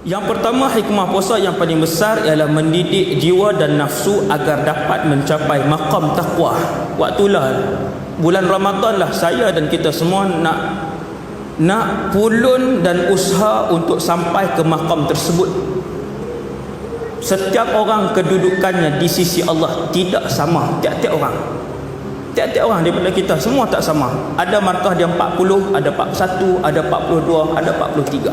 Yang pertama, hikmah puasa yang paling besar ialah mendidik jiwa dan nafsu agar dapat mencapai maqam taqwa. Waktulah bulan Ramadan lah saya dan kita semua nak pulun dan usaha untuk sampai ke maqam tersebut. Setiap orang kedudukannya di sisi Allah tidak sama, tiap-tiap orang. Tiap-tiap orang daripada kita semua tak sama. Ada markah dia 40, ada 41, ada 42, ada 43.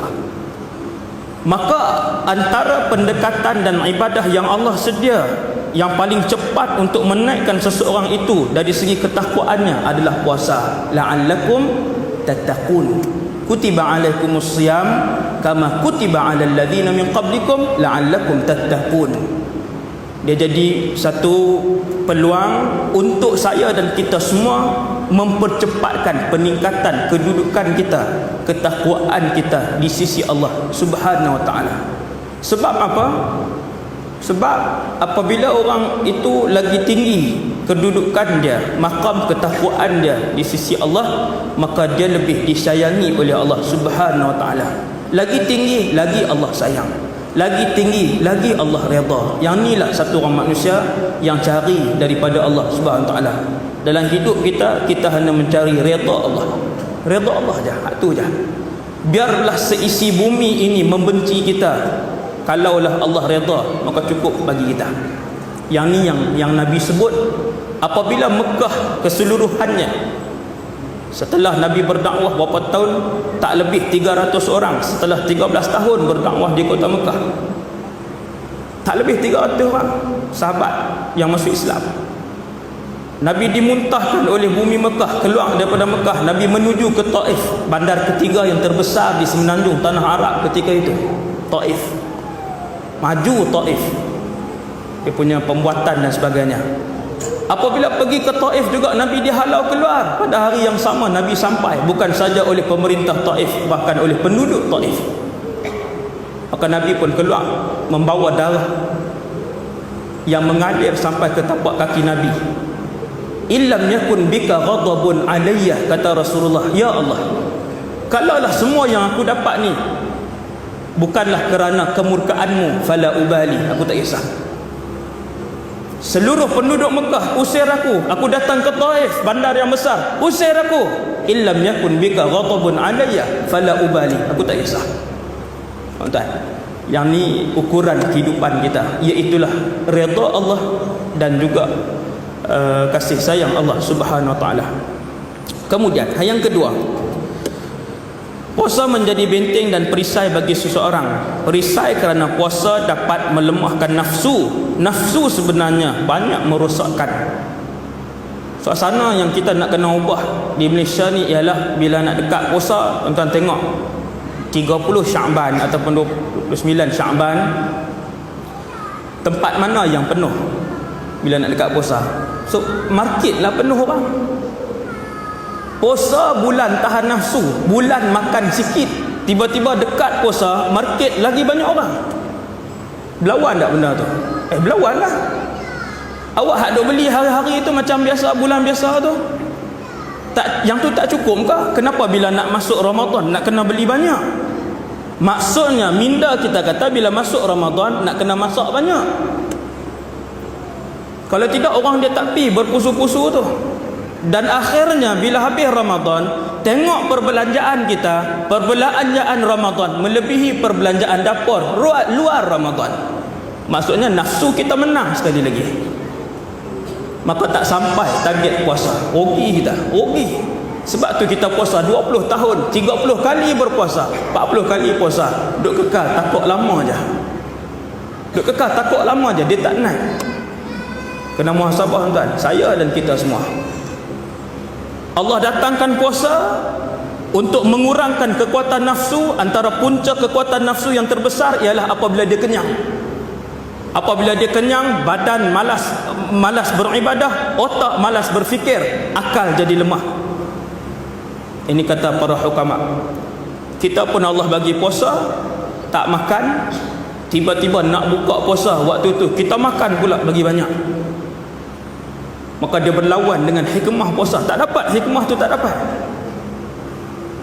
Maka antara pendekatan dan ibadah yang Allah sedia yang paling cepat untuk menaikkan seseorang itu dari segi ketakwaannya adalah puasa. La'allakum tattaqun. Kutiba alaikumus siyam kama kutiba alal ladzina min qablikum la'allakum tattaqun. Dia jadi satu peluang untuk saya dan kita semua mempercepatkan peningkatan kedudukan kita, ketakwaan kita di sisi Allah Subhanahu wa taala. Sebab apa? Sebab apabila orang itu lagi tinggi kedudukan dia, maqam ketakwaan dia di sisi Allah, maka dia lebih disayangi oleh Allah Subhanahu wa taala. Lagi tinggi, lagi Allah sayang. Lagi tinggi, lagi Allah redha. Yang inilah satu orang manusia yang cari daripada Allah Subhanahu wa taala. Dalam hidup kita, kita hanya mencari redha Allah. Redha Allah je, hak tu je. Biarlah seisi bumi ini membenci kita, kalaulah Allah redha, maka cukup bagi kita. Yang ni yang Nabi sebut. Apabila Mekah keseluruhannya, setelah Nabi berdakwah berapa tahun? Tak lebih 300 orang. Setelah 13 tahun berdakwah di kota Mekah, tak lebih 300 orang sahabat yang masuk Islam. Nabi dimuntahkan oleh bumi Mekah, keluar daripada Mekah. Nabi menuju ke Taif, bandar ketiga yang terbesar di semenanjung tanah Arab ketika itu. Taif. Maju Taif, dia punya pembuatan dan sebagainya. Apabila pergi ke Taif juga, Nabi dihalau keluar. Pada hari yang sama Nabi sampai, bukan saja oleh pemerintah Taif, bahkan oleh penduduk Taif. Maka Nabi pun keluar membawa darah yang mengalir sampai ke tapak kaki Nabi. Illam yakun bika ghadabun alayya, kata Rasulullah, ya Allah, kalaulah semua yang aku dapat ni bukanlah kerana kemurkaanmu, fala ubali, aku tak kisah. Seluruh penduduk Mekah usir aku datang ke Taif, bandar yang besar, usir aku. Illam yakun bika ghadabun alayya fala ubali, aku tak kisah. Tuan-tuan, yang ni ukuran kehidupan kita, iaitulah redha Allah dan juga kasih sayang Allah Subhanahu wa taala. Kemudian yang kedua, puasa menjadi benteng dan perisai bagi seseorang. Perisai kerana puasa dapat melemahkan nafsu. Nafsu sebenarnya banyak merosakkan. Suasana yang kita nak kena ubah di Malaysia ni ialah bila nak dekat puasa, tuan-tuan tengok 30 Sya'ban ataupun 29 Sya'ban, tempat mana yang penuh bila nak dekat puasa? So market lah penuh orang. Puasa bulan tahan nafsu, bulan makan sikit, tiba-tiba dekat puasa market lagi banyak orang. Berlawan tak benda tu? Berlawan lah. Awak hak duk beli hari-hari tu macam biasa, bulan biasa tu tak, yang tu tak cukup ke? Kenapa bila nak masuk Ramadan nak kena beli banyak? Maksudnya minda kita kata bila masuk Ramadan nak kena masak banyak. Kalau tidak orang dia tak pi berpusu-pusu tu. Dan akhirnya bila habis Ramadan, tengok perbelanjaan kita, perbelanjaan Ramadan melebihi perbelanjaan dapur luar Ramadan. Maksudnya nafsu kita menang sekali lagi. Maka tak sampai target puasa. Rugi kita, rugi. Sebab tu kita puasa 20 tahun, 30 kali berpuasa, 40 kali puasa, duk kekal takut lama je. Duk kekal takut lama je, dia tak naik. Kena muhasabah tuan, saya dan kita semua. Allah datangkan puasa untuk mengurangkan kekuatan nafsu. Antara punca kekuatan nafsu yang terbesar ialah apabila dia kenyang. Apabila dia kenyang, badan malas beribadah, otak malas berfikir, akal jadi lemah. Ini kata para hukama. Kita pun Allah bagi puasa, tak makan, tiba-tiba nak buka puasa, waktu tu kita makan pula bagi banyak. Maka dia berlawan dengan hikmah puasa. Tak dapat hikmah tu, tak dapat.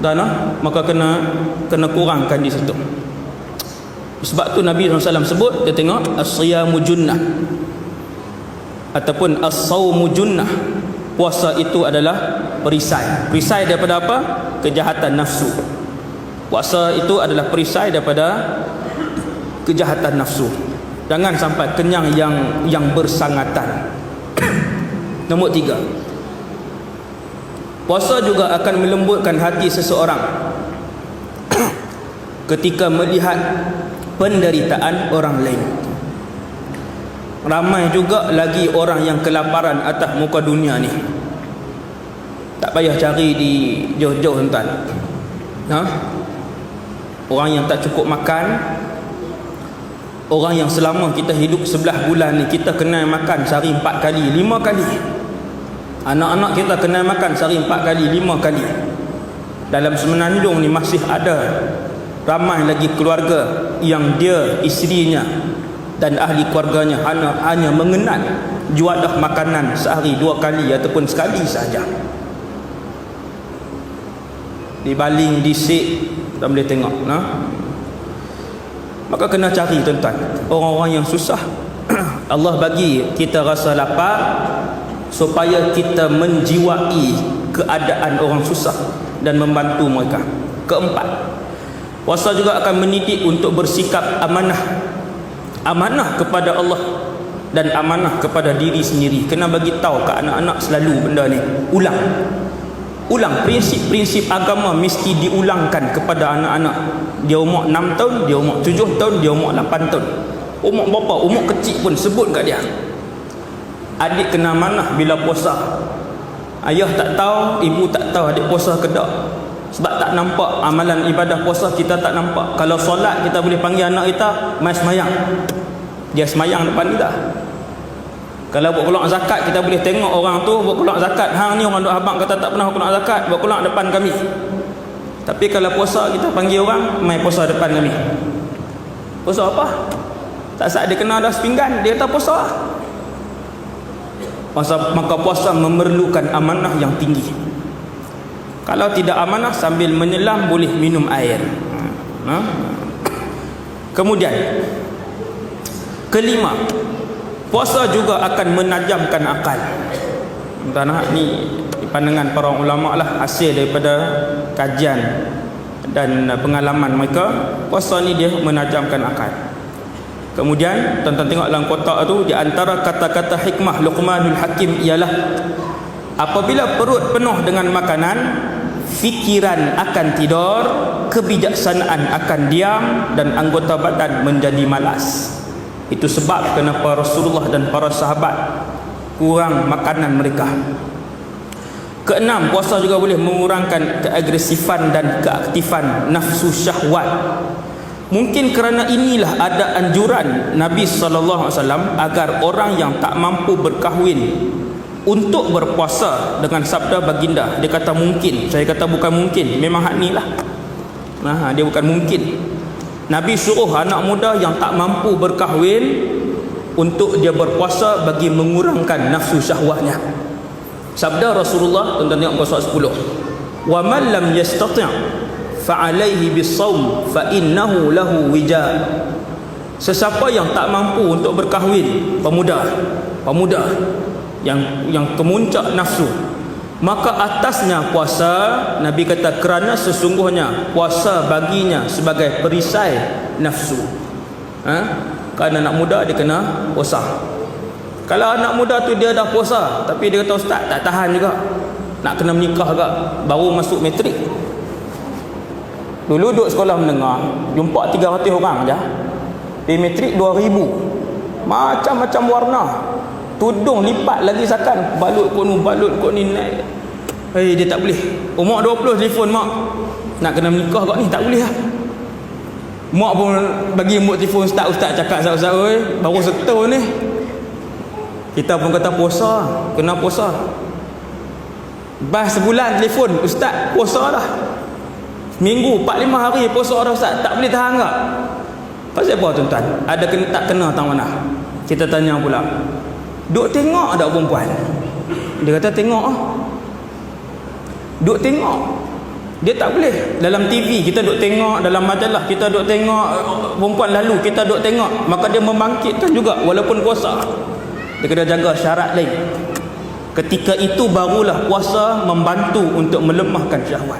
Dan maka kena kurangkan di situ. Sebab tu Nabi SAW sebut, dia tengok as-siyamu junnah ataupun as-sawmu junnah. Puasa itu adalah perisai. Perisai daripada apa? Kejahatan nafsu. Puasa itu adalah perisai daripada kejahatan nafsu. Jangan sampai kenyang yang bersangatan. Nombor 3, puasa juga akan melembutkan hati seseorang ketika melihat penderitaan orang lain. Ramai juga lagi orang yang kelaparan atas muka dunia ni. Tak payah cari di jauh-jauh tuan. Orang yang tak cukup makan, orang yang selama kita hidup 11 bulan ni kita kena makan sehari 4 kali, 5 kali. Anak-anak kita kena makan sehari 4 kali, 5 kali. Dalam Semenanjung ni masih ada ramai lagi keluarga yang dia, isterinya dan ahli keluarganya hanya mengenal juadah makanan sehari 2 kali ataupun sekali saja. Dibaling, disik, tak boleh tengok. Maka kena cari tuan-tuan orang-orang yang susah. Allah bagi kita rasa lapar supaya kita menjiwai keadaan orang susah dan membantu mereka. Keempat, puasa juga akan mendidik untuk bersikap amanah. Amanah kepada Allah dan amanah kepada diri sendiri. Kena bagi tahu ke anak-anak selalu benda ni. Ulang prinsip-prinsip agama mesti diulangkan kepada anak-anak. Dia umur 6 tahun, dia umur 7 tahun, dia umur 8 tahun. Umur berapa? Umur kecil pun sebut kat dia. Adik kena amanah bila puasa. Ayah tak tahu, ibu tak tahu adik puasa ke tak. Sebab tak nampak amalan ibadah puasa, kita tak nampak. Kalau solat kita boleh panggil anak kita, mai semayang. Dia semayang depan kita. Kalau buat keluar zakat, kita boleh tengok orang tu buat keluar zakat. Hang ni orang duk habang kata tak pernah keluar zakat, buat keluar depan kami. Tapi kalau puasa, kita panggil orang mai puasa depan kami. Puasa apa? Tak saat dia kena dah sepinggan, dia kata puasa. Maka puasa memerlukan amanah yang tinggi. Kalau tidak amanah, sambil menyelam boleh minum air. Kemudian kelima, puasa juga akan menajamkan akal. Ni pandangan para ulama lah, hasil daripada kajian dan pengalaman mereka. Puasa ni dia menajamkan akal. Kemudian tuan-tuan tengok dalam kotak tu, di antara kata-kata hikmah Luqmanul Hakim ialah apabila perut penuh dengan makanan, fikiran akan tidur, kebijaksanaan akan diam, dan anggota badan menjadi malas. Itu sebab kenapa Rasulullah dan para sahabat kurang makanan mereka. Keenam, puasa juga boleh mengurangkan keagresifan dan keaktifan nafsu syahwat. Mungkin kerana inilah ada anjuran Nabi SAW agar orang yang tak mampu berkahwin untuk berpuasa dengan sabda baginda. Dia kata mungkin, saya kata bukan mungkin, memang hak ni lah. Dia bukan mungkin. Nabi suruh anak muda yang tak mampu berkahwin untuk dia berpuasa bagi mengurangkan nafsu syahwatnya. Sabda Rasulullah, tuan-tuan tengok surat 10, wa man lam yastati' fa'alaihi bis-shaum fa innahu lahu wija. Sesiapa yang tak mampu untuk berkahwin, pemuda yang kemuncak nafsu, maka atasnya puasa. Nabi kata kerana sesungguhnya puasa baginya sebagai perisai nafsu. Kerana anak muda dia kena puasa. Kalau anak muda tu dia dah puasa tapi dia kata ustaz tak tahan juga, nak kena menikah juga, baru masuk matrik. Dulu duduk sekolah menengah, jumpa 300 orang aja. Di matrik 2000. Macam-macam warna. Tudung lipat lagi sakan, balut kot ni naik. Dia tak boleh. Umur 20 telefon mak, nak kena menikah kat ni, tak boleh lah. Mak pun bagi mak telefon, ustaz cakap ustaz baru setahun ni. Kita pun kata puasa, kena puasa. Bas sebulan telefon, ustaz puasa dah. Minggu 4-5 hari puasa dah ustaz, tak boleh tahan tak? Pasal apa tuan-tuan? Ada tak kena tang mana? Kita tanya pula, duk tengok tak perempuan? Dia kata tengok. Duk tengok. Dia tak boleh. Dalam TV kita duk tengok, dalam majalah kita duk tengok perempuan lalu, kita duk tengok, maka dia membangkitkan juga walaupun puasa. Dia kena jaga syarat lain. Ketika itu barulah puasa membantu untuk melemahkan syahwat.